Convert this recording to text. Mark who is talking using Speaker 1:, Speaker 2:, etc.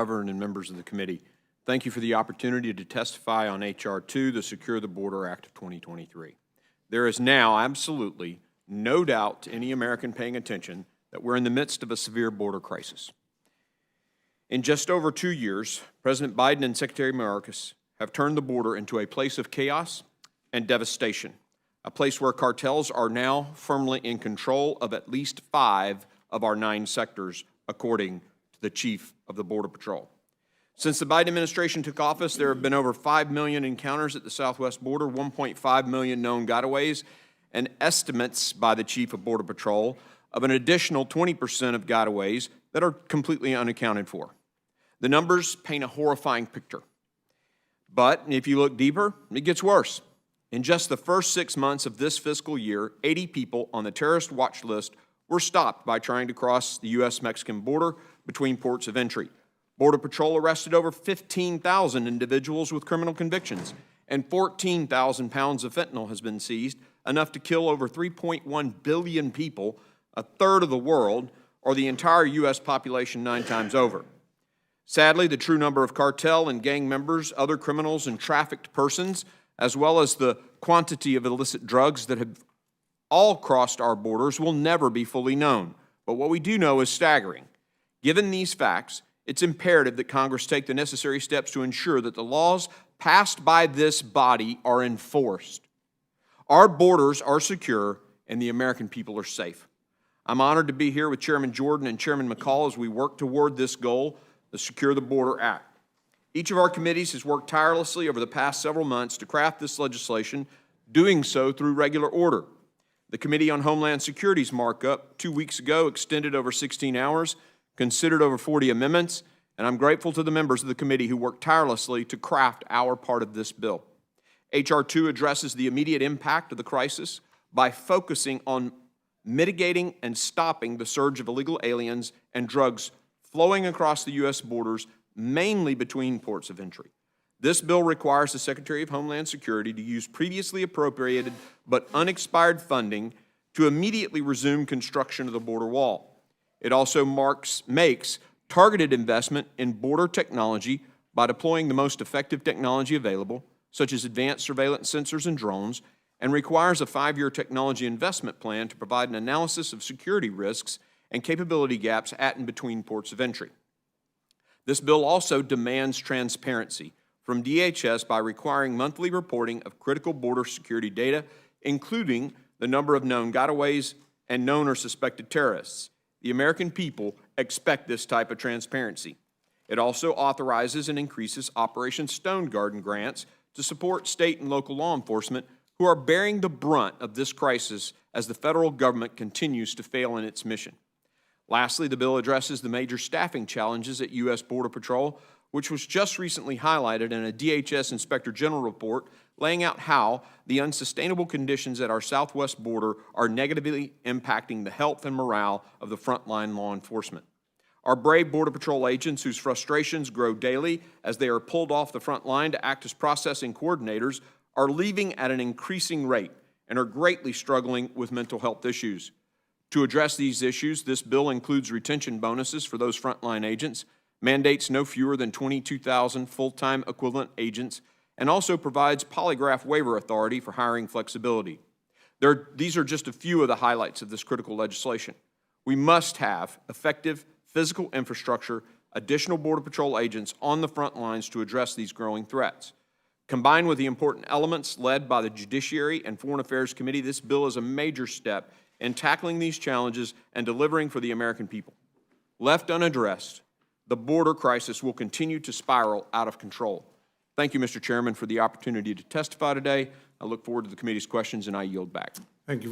Speaker 1: Governor and members of the committee, thank you for the opportunity to testify on H.R. 2, the Secure the Border Act of 2023. There is now absolutely no doubt to any American paying attention that we're in the midst of a severe border crisis. In just over 2 years, President Biden and Secretary Mayorkas have turned the border into a place of chaos and devastation, a place where cartels are now firmly in control of at least 5 of our 9 sectors, according to the Chief of the Border Patrol. Since the Biden administration took office, there have been over 5 million encounters at the southwest border, 1.5 million known gotaways, and estimates by the Chief of Border Patrol of an additional 20% of gotaways that are completely unaccounted for. The numbers paint a horrifying picture. But if you look deeper, it gets worse. In just the first 6 months of this fiscal year, 80 people on the terrorist watch list were stopped by trying to cross the U.S.-Mexican border between ports of entry. Border Patrol arrested over 15,000 individuals with criminal convictions, and 14,000 pounds of fentanyl has been seized, enough to kill over 3.1 billion people, a third of the world, or the entire U.S. population 9 times over. Sadly, the true number of cartel and gang members, other criminals, and trafficked persons, as well as the quantity of illicit drugs that have all crossed our borders, will never be fully known. But what we do know is staggering. Given these facts, it's imperative that Congress take the necessary steps to ensure that the laws passed by this body are enforced. Our borders are secure and the American people are safe. I'm honored to be here with Chairman Jordan and Chairman McCall as we work toward this goal, the Secure the Border Act. Each of our committees has worked tirelessly over the past several months to craft this legislation, doing so through regular order. The Committee on Homeland Security's markup 2 weeks ago extended over 16 hours, considered over 40 amendments, and I'm grateful to the members of the committee who worked tirelessly to craft our part of this bill. H.R. 2 addresses the immediate impact of the crisis by focusing on mitigating and stopping the surge of illegal aliens and drugs flowing across the U.S. borders, mainly between ports of entry. This bill requires the Secretary of Homeland Security to use previously appropriated but unexpired funding to immediately resume construction of the border wall. It also makes targeted investment in border technology by deploying the most effective technology available, such as advanced surveillance sensors and drones, and requires a 5-year technology investment plan to provide an analysis of security risks and capability gaps at and between ports of entry. This bill also demands transparency from DHS by requiring monthly reporting of critical border security data, including the number of known gotaways and known or suspected terrorists. The American people expect this type of transparency. It also authorizes and increases Operation Stone Garden grants to support state and local law enforcement who are bearing the brunt of this crisis as the federal government continues to fail in its mission. Lastly, the bill addresses the major staffing challenges at U.S. Border Patrol, which was just recently highlighted in a DHS Inspector General report laying out how the unsustainable conditions at our southwest border are negatively impacting the health and morale of the frontline law enforcement. Our brave Border Patrol agents, whose frustrations grow daily as they are pulled off the front line to act as processing coordinators, are leaving at an increasing rate and are greatly struggling with mental health issues. To address these issues, this bill includes retention bonuses for those frontline agents, mandates no fewer than 22,000 full-time equivalent agents, and also provides polygraph waiver authority for hiring flexibility. These are just a few of the highlights of this critical legislation. We must have effective physical infrastructure, additional Border Patrol agents on the front lines to address these growing threats. Combined with the important elements led by the Judiciary and Foreign Affairs Committee, this bill is a major step in tackling these challenges and delivering for the American people. Left unaddressed, the border crisis will continue to spiral out of control. Thank you, Mr. Chairman, for the opportunity to testify today. I look forward to the committee's questions, and I yield back.